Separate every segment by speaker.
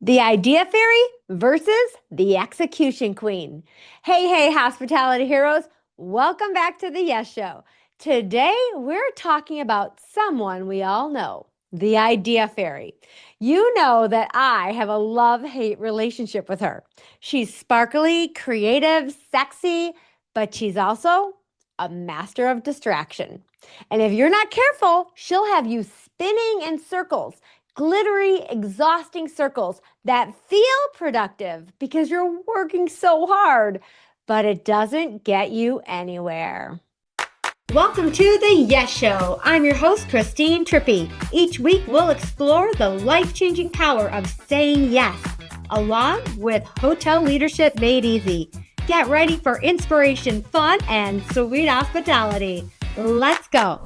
Speaker 1: The idea fairy versus the execution queen. Hey, hospitality heroes. Welcome back to the Yes Show. Today, we're talking about someone we all know, the idea fairy. You know that I have a love-hate relationship with her. She's sparkly, creative, sexy, but she's also a master of distraction. And if you're not careful, she'll have you spinning in circles, glittery, exhausting circles that feel productive because you're working so hard, but it doesn't get you anywhere. Welcome to the Yes Show. I'm your host, Christine Trippy. Each week, we'll explore the life-changing power of saying yes, along with hotel leadership made easy. Get ready for inspiration, fun, and sweet hospitality. Let's go.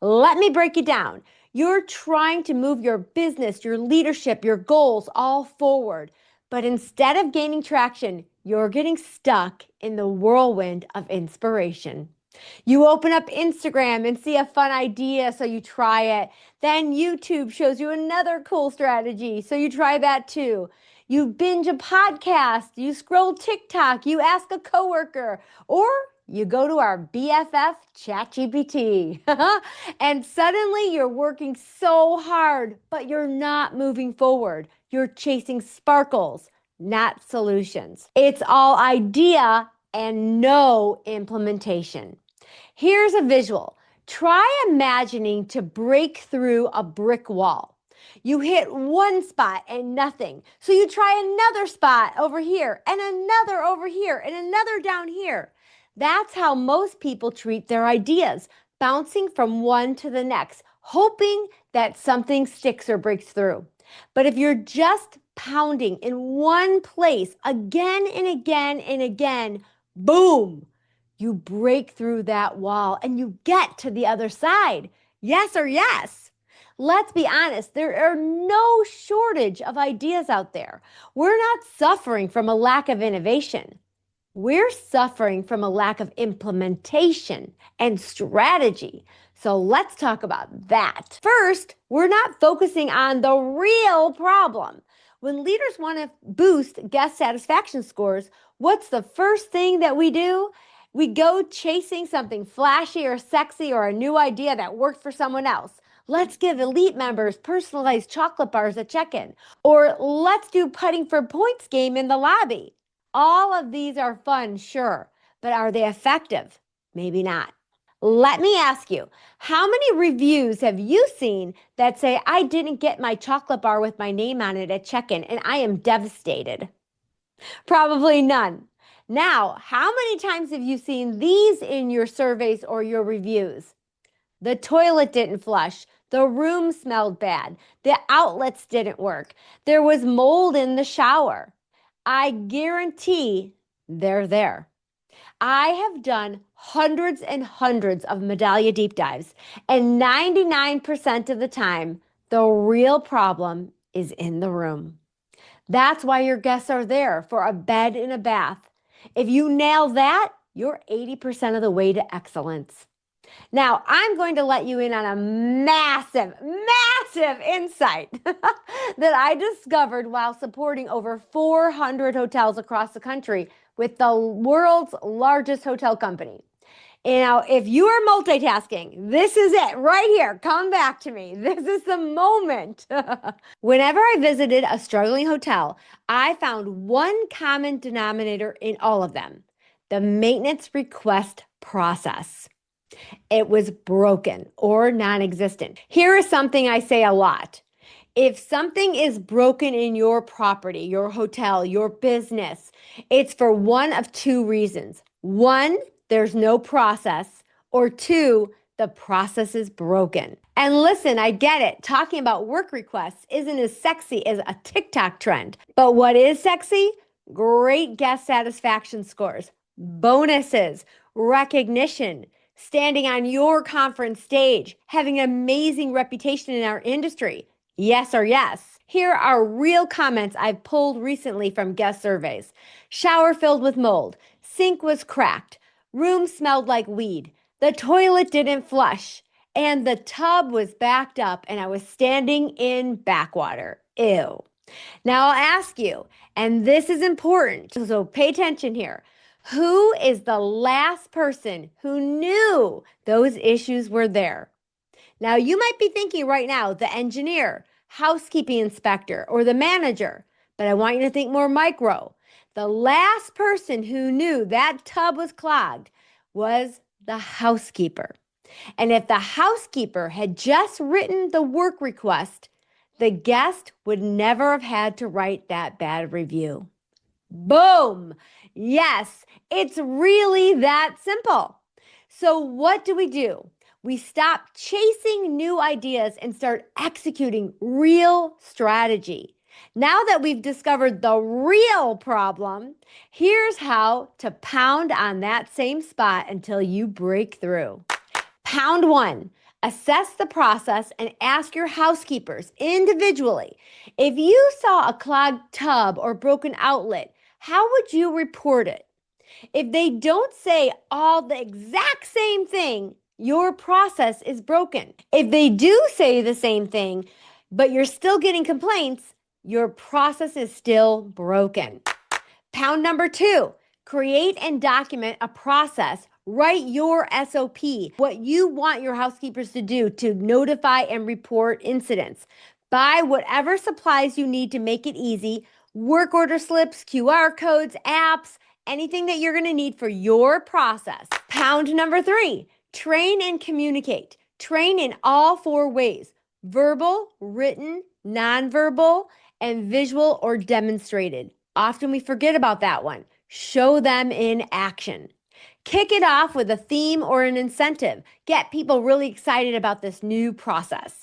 Speaker 1: Let me break it down. You're trying to move your business, your leadership, your goals all forward. But instead of gaining traction, you're getting stuck in the whirlwind of inspiration. You open up Instagram and see a fun idea, so you try it. Then YouTube shows you another cool strategy, so you try that too. You binge a podcast, you scroll TikTok, you ask a coworker, or you go to our BFF ChatGPT. And suddenly you're working so hard, but you're not moving forward. You're chasing sparkles, not solutions. It's all idea and no implementation. Here's a visual. Try imagining to break through a brick wall. You hit one spot and nothing. So you try another spot over here and another over here and another down here. That's how most people treat their ideas, bouncing from one to the next, hoping that something sticks or breaks through. But if you're just pounding in one place again and again and again, boom, you break through that wall and you get to the other side. Yes or yes? Let's be honest, there are no shortage of ideas out there. We're not suffering from a lack of innovation. We're suffering from a lack of implementation and strategy. So let's talk about that. First, we're not focusing on the real problem. When leaders want to boost guest satisfaction scores, what's the first thing that we do? We go chasing something flashy or sexy or a new idea that worked for someone else. Let's give elite members personalized chocolate bars at check-in. Or let's do putting for points game in the lobby. All of these are fun, sure, but are they effective? Maybe not. Let me ask you, how many reviews have you seen that say, I didn't get my chocolate bar with my name on it at check-in and I am devastated? Probably none. Now, how many times have you seen these in your surveys or your reviews? The toilet didn't flush. The room smelled bad. The outlets didn't work. There was mold in the shower. I guarantee they're there. I have done hundreds and hundreds of Medallia deep dives, and 99% of the time, the real problem is in the room. That's why your guests are there for a bed and a bath. If you nail that, you're 80% of the way to excellence. Now, I'm going to let you in on a massive insight that I discovered while supporting over 400 hotels across the country with the world's largest hotel company. Now, if you are multitasking, this is it right here. Come back to me. This is the moment. Whenever I visited a struggling hotel, I found one common denominator in all of them: the maintenance request process. It was broken or non-existent. Here is something I say a lot. If something is broken in your property, your hotel, your business, it's for one of two reasons. One, there's no process, or two, the process is broken. And listen, I get it. Talking about work requests isn't as sexy as a TikTok trend. But what is sexy? Great guest satisfaction scores, bonuses, recognition, standing on your conference stage, having an amazing reputation in our industry. Yes or yes? Here are real comments I've pulled recently from guest surveys. Shower filled with mold. Sink was cracked. Room smelled like weed. The toilet didn't flush. and the tub was backed up and I was standing in backwater. Ew. Now I'll ask you, and this is important, so pay attention here. Who is the last person who knew those issues were there? Now you might be thinking right now, the engineer, housekeeping inspector, or the manager, but I want you to think more micro. The last person who knew that tub was clogged was the housekeeper. And if the housekeeper had just written the work request, the guest would never have had to write that bad review. Boom! Yes, it's really that simple. So what do? We stop chasing new ideas and start executing real strategy. Now that we've discovered the real problem, here's how to pound on that same spot until you break through. Pound 1, assess the process and ask your housekeepers individually. If you saw a clogged tub or broken outlet, how would you report it? If they don't say all the exact same thing, your process is broken. If they do say the same thing, but you're still getting complaints, your process is still broken. Pound number 2, create and document a process. Write your SOP, what you want your housekeepers to do to notify and report incidents. Buy whatever supplies you need to make it easy. Work order slips, QR codes, apps, anything that you're going to need for your process. Pound number 3, train and communicate. Train in all 4 ways: verbal, written, nonverbal, and visual or demonstrated. Often we forget about that one. Show them in action. Kick it off with a theme or an incentive. Get people really excited about this new process.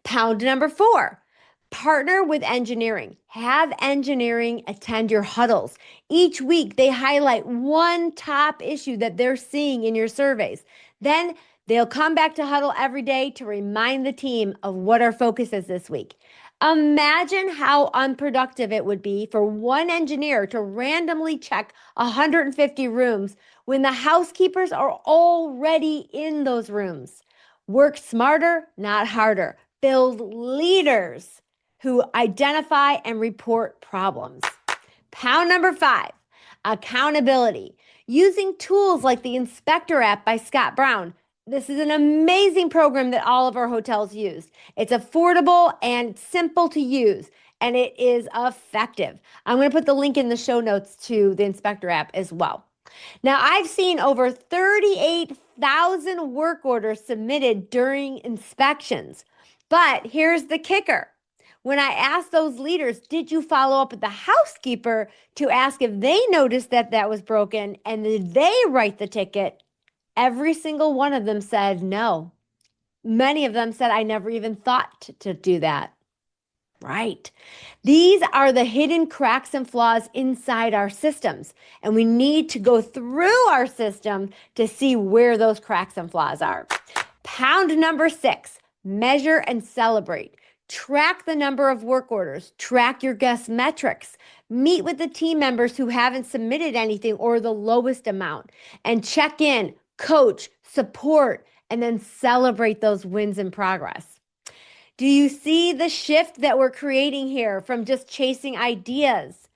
Speaker 1: Pound number 4, partner with engineering. Have engineering attend your huddles. Each week, they highlight one top issue that they're seeing in your surveys. Then they'll come back to huddle every day to remind the team of what our focus is this week. Imagine how unproductive it would be for one engineer to randomly check 150 rooms when the housekeepers are already in those rooms. Work smarter, not harder. Build leaders who identify and report problems. Pound number 5, accountability. Using tools like the Inspector app by Scott Brown. This is an amazing program that all of our hotels use. It's affordable and simple to use, and it is effective. I'm going to put the link in the show notes to the Inspector app as well. Now, I've seen over 38,000 work orders submitted during inspections. But here's the kicker. When I asked those leaders, did you follow up with the housekeeper to ask if they noticed that that was broken and did they write the ticket? Every single one of them said no. Many of them said, I never even thought to do that. Right. These are the hidden cracks and flaws inside our systems. And we need to go through our system to see where those cracks and flaws are. Pound number 6, measure and celebrate. Track the number of work orders. Track your guest metrics. Meet with the team members who haven't submitted anything or the lowest amount. And check in, coach, support, and then celebrate those wins in progress. Do you see the shift that we're creating here from just chasing ideas?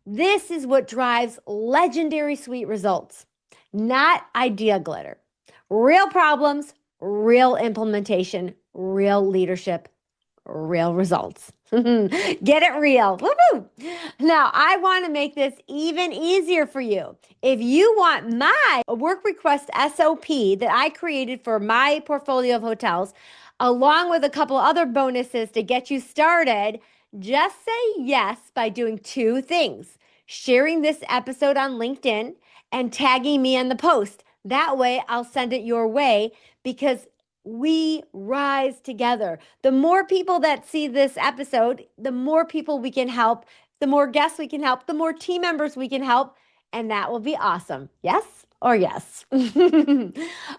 Speaker 1: This is what drives legendary sweet results, not idea glitter. Real problems, real implementation, real leadership, real results. Get it real. Woo-hoo. Now, I want to make this even easier for you. If you want my work request SOP that I created for my portfolio of hotels, along with a couple other bonuses to get you started, just say yes by doing 2 things: sharing this episode on LinkedIn and tagging me in the post. That way, I'll send it your way because we rise together. The more people that see this episode, the more people we can help, the more guests we can help, the more team members we can help, and that will be awesome. Yes or yes? So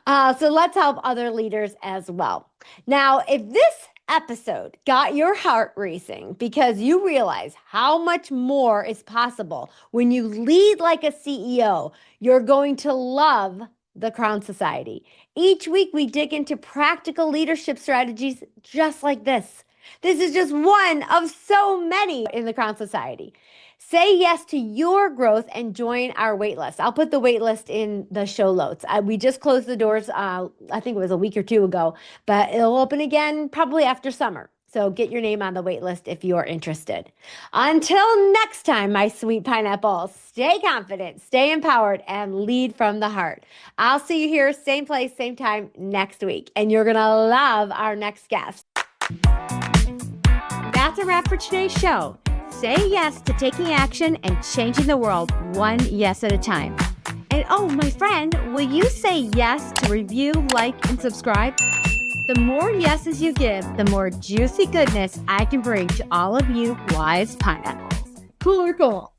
Speaker 1: let's help other leaders as well. Now, if this episode got your heart racing because you realize how much more is possible when you lead like a CEO, you're going to love the Crown Society. Each week, we dig into practical leadership strategies just like this. This is just one of so many in the Crown Society. Say yes to your growth and join our waitlist. I'll put the waitlist in the show notes. We just closed the doors, I think it was a week or two ago, but it'll open again probably after summer. So get your name on the waitlist if you're interested. Until next time, my sweet pineapples, stay confident, stay empowered, and lead from the heart. I'll see you here, same place, same time next week. And you're going to love our next guest. That's a wrap for today's show. Say yes to taking action and changing the world one yes at a time. And oh, my friend, will you say yes to review, like, and subscribe? The more yeses you give, the more juicy goodness I can bring to all of you wise pineapples. Cool or cool?